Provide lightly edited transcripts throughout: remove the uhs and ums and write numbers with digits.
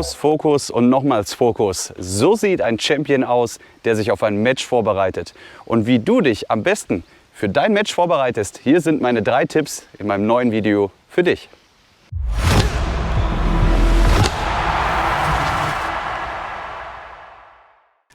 Fokus, Fokus und nochmals Fokus. So sieht ein Champion aus, der sich auf ein Match vorbereitet. Und wie du dich am besten für dein Match vorbereitest, hier sind meine 3 Tipps in meinem neuen Video für dich.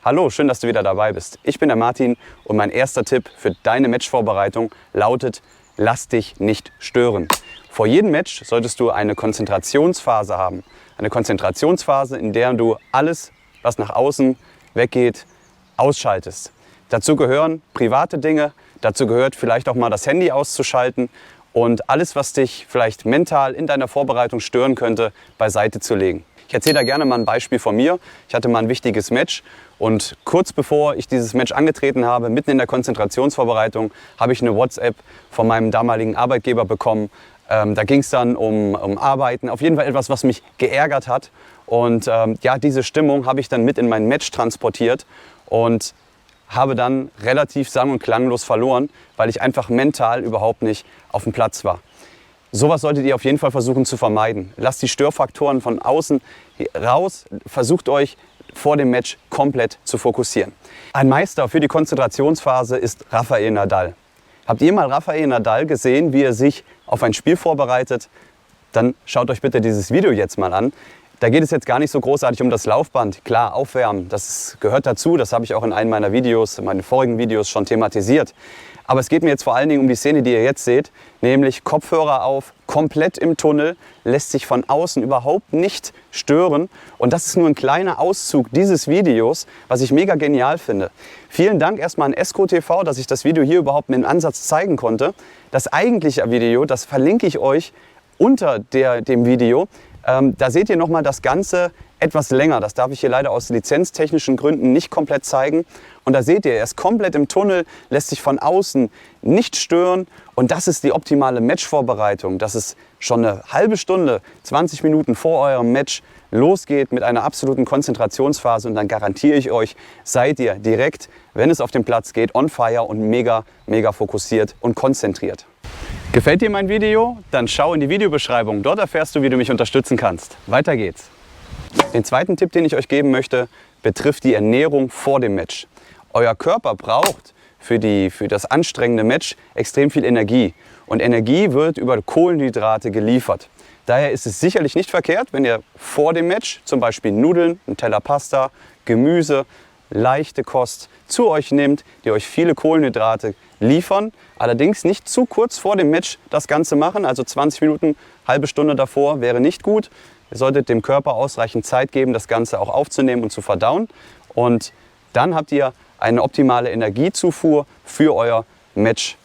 Hallo, schön, dass du wieder dabei bist. Ich bin der Martin und mein erster Tipp für deine Matchvorbereitung lautet: Lass dich nicht stören. Vor jedem Match solltest du eine Konzentrationsphase haben. Eine Konzentrationsphase, in der du alles, was nach außen weggeht, ausschaltest. Dazu gehören private Dinge, dazu gehört vielleicht auch mal das Handy auszuschalten und alles, was dich vielleicht mental in deiner Vorbereitung stören könnte, beiseite zu legen. Ich erzähle da gerne mal ein Beispiel von mir. Ich hatte mal ein wichtiges Match und kurz bevor ich dieses Match angetreten habe, mitten in der Konzentrationsvorbereitung, habe ich eine WhatsApp von meinem damaligen Arbeitgeber bekommen. Da ging es dann um Arbeiten, auf jeden Fall etwas, was mich geärgert hat. Und ja, diese Stimmung habe ich dann mit in mein Match transportiert und habe dann relativ sang- und klanglos verloren, weil ich einfach mental überhaupt nicht auf dem Platz war. Sowas solltet ihr auf jeden Fall versuchen zu vermeiden. Lasst die Störfaktoren von außen raus, versucht euch vor dem Match komplett zu fokussieren. Ein Meister für die Konzentrationsphase ist Rafael Nadal. Habt ihr mal Rafael Nadal gesehen, wie er sich auf ein Spiel vorbereitet? Dann schaut euch bitte dieses Video jetzt mal an. Da geht es jetzt gar nicht so großartig um das Laufband. Klar, aufwärmen, das gehört dazu. Das habe ich auch in einem meiner Videos, in meinen vorigen Videos schon thematisiert. Aber es geht mir jetzt vor allen Dingen um die Szene, die ihr jetzt seht, nämlich Kopfhörer auf, komplett im Tunnel, lässt sich von außen überhaupt nicht stören. Und das ist nur ein kleiner Auszug dieses Videos, was ich mega genial finde. Vielen Dank erstmal an Esco TV, dass ich das Video hier überhaupt mit dem Ansatz zeigen konnte. Das eigentliche Video, das verlinke ich euch unter dem Video. Da seht ihr nochmal das Ganze etwas länger. Das darf ich hier leider aus lizenztechnischen Gründen nicht komplett zeigen. Und da seht ihr, er ist komplett im Tunnel, lässt sich von außen nicht stören. Und das ist die optimale Matchvorbereitung, dass es schon eine halbe Stunde, 20 Minuten vor eurem Match losgeht mit einer absoluten Konzentrationsphase. Und dann garantiere ich euch, seid ihr direkt, wenn es auf den Platz geht, on fire und mega, mega fokussiert und konzentriert. Gefällt dir mein Video? Dann schau in die Videobeschreibung. Dort erfährst du, wie du mich unterstützen kannst. Weiter geht's. Den zweiten Tipp, den ich euch geben möchte, betrifft die Ernährung vor dem Match. Euer Körper braucht für das anstrengende Match extrem viel Energie. Und Energie wird über Kohlenhydrate geliefert. Daher ist es sicherlich nicht verkehrt, wenn ihr vor dem Match zum Beispiel Nudeln, einen Teller Pasta, Gemüse, leichte Kost zu euch nehmt, die euch viele Kohlenhydrate liefern. Allerdings nicht zu kurz vor dem Match das Ganze machen, also 20 Minuten, halbe Stunde davor wäre nicht gut. Ihr solltet dem Körper ausreichend Zeit geben, das Ganze auch aufzunehmen und zu verdauen. Und dann habt ihr eine optimale Energiezufuhr für euer Match.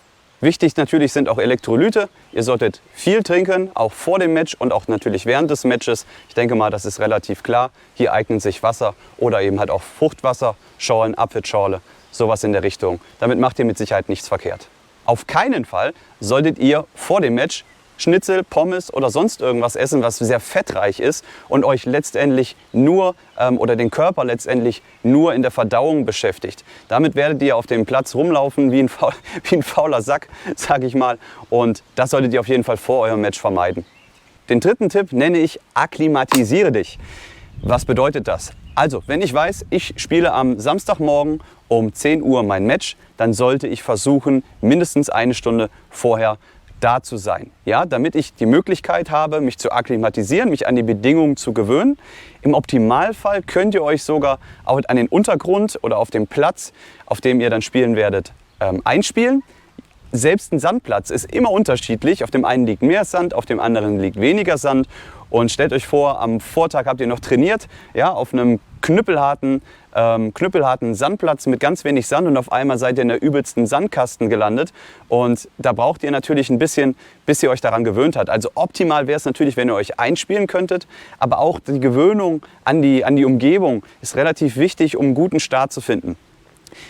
Wichtig natürlich sind auch Elektrolyte. Ihr solltet viel trinken, auch vor dem Match und auch natürlich während des Matches. Ich denke mal, das ist relativ klar. Hier eignen sich Wasser oder eben halt auch Fruchtwasser, Schorlen, Apfelschorle, sowas in der Richtung. Damit macht ihr mit Sicherheit nichts verkehrt. Auf keinen Fall solltet ihr vor dem Match Schnitzel, Pommes oder sonst irgendwas essen, was sehr fettreich ist und euch letztendlich nur oder den Körper letztendlich nur in der Verdauung beschäftigt. Damit werdet ihr auf dem Platz rumlaufen wie ein fauler Sack, sage ich mal. Und das solltet ihr auf jeden Fall vor eurem Match vermeiden. Den dritten Tipp nenne ich: Akklimatisiere dich. Was bedeutet das? Also, wenn ich weiß, ich spiele am Samstagmorgen um 10 Uhr mein Match, dann sollte ich versuchen, mindestens eine Stunde vorher da zu sein, ja, damit ich die Möglichkeit habe, mich zu akklimatisieren, mich an die Bedingungen zu gewöhnen. Im Optimalfall könnt ihr euch sogar auch an den Untergrund oder auf dem Platz, auf dem ihr dann spielen werdet, einspielen. Selbst ein Sandplatz ist immer unterschiedlich. Auf dem einen liegt mehr Sand, auf dem anderen liegt weniger Sand. Und stellt euch vor, am Vortag habt ihr noch trainiert, ja, auf einem knüppelharten Sandplatz mit ganz wenig Sand und auf einmal seid ihr in der übelsten Sandkasten gelandet. Und da braucht ihr natürlich ein bisschen, bis ihr euch daran gewöhnt habt. Also optimal wäre es natürlich, wenn ihr euch einspielen könntet, aber auch die Gewöhnung an die Umgebung ist relativ wichtig, um einen guten Start zu finden.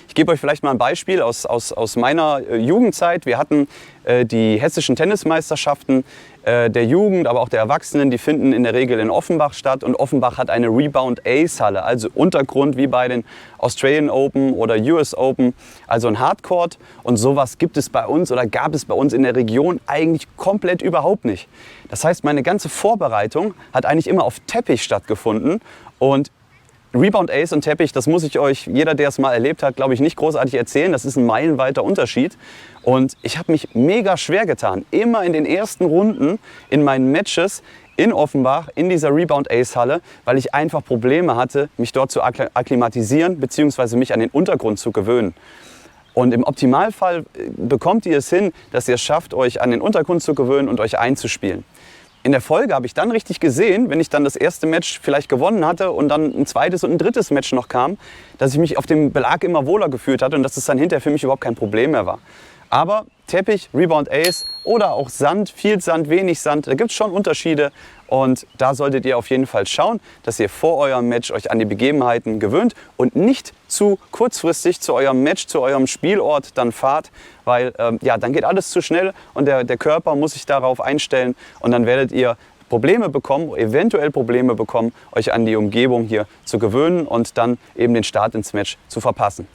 Ich gebe euch vielleicht mal ein Beispiel aus meiner Jugendzeit. Wir hatten die hessischen Tennismeisterschaften der Jugend, aber auch der Erwachsenen, die finden in der Regel in Offenbach statt. Und Offenbach hat eine Rebound-Ace-Halle, also Untergrund wie bei den Australian Open oder US Open, also ein Hardcourt. Und sowas gibt es bei uns oder gab es bei uns in der Region eigentlich komplett überhaupt nicht. Das heißt, meine ganze Vorbereitung hat eigentlich immer auf Teppich stattgefunden. Und Rebound Ace und Teppich, das muss ich euch, jeder, der es mal erlebt hat, glaube ich, nicht großartig erzählen. Das ist ein meilenweiter Unterschied. Und ich habe mich mega schwer getan. Immer in den ersten Runden in meinen Matches in Offenbach, in dieser Rebound Ace Halle, weil ich einfach Probleme hatte, mich dort zu akklimatisieren bzw. mich an den Untergrund zu gewöhnen. Und im Optimalfall bekommt ihr es hin, dass ihr es schafft, euch an den Untergrund zu gewöhnen und euch einzuspielen. In der Folge habe ich dann richtig gesehen, wenn ich dann das erste Match vielleicht gewonnen hatte und dann ein zweites und ein drittes Match noch kam, dass ich mich auf dem Belag immer wohler gefühlt hatte und dass es dann hinterher für mich überhaupt kein Problem mehr war. Aber Teppich, Rebound Ace oder auch Sand, viel Sand, wenig Sand, da gibt es schon Unterschiede. Und da solltet ihr auf jeden Fall schauen, dass ihr vor eurem Match euch an die Begebenheiten gewöhnt und nicht zu kurzfristig zu eurem Match, zu eurem Spielort dann fahrt, weil ja, dann geht alles zu schnell und der Körper muss sich darauf einstellen und dann werdet ihr Probleme bekommen, eventuell Probleme bekommen, euch an die Umgebung hier zu gewöhnen und dann eben den Start ins Match zu verpassen.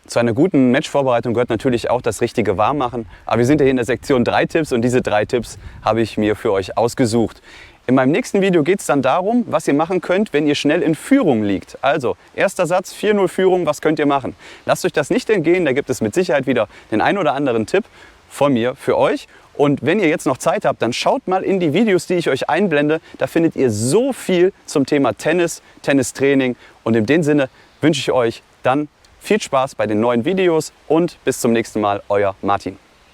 Zu einer guten Matchvorbereitung gehört natürlich auch das richtige Warmmachen. Aber wir sind ja hier in der Sektion 3 Tipps und diese 3 Tipps habe ich mir für euch ausgesucht. In meinem nächsten Video geht es dann darum, was ihr machen könnt, wenn ihr schnell in Führung liegt. Also, erster Satz, 4-0 Führung, was könnt ihr machen? Lasst euch das nicht entgehen, da gibt es mit Sicherheit wieder den ein oder anderen Tipp von mir für euch. Und wenn ihr jetzt noch Zeit habt, dann schaut mal in die Videos, die ich euch einblende. Da findet ihr so viel zum Thema Tennis, Tennistraining. Und in dem Sinne wünsche ich euch dann viel Spaß bei den neuen Videos und bis zum nächsten Mal, euer Martin.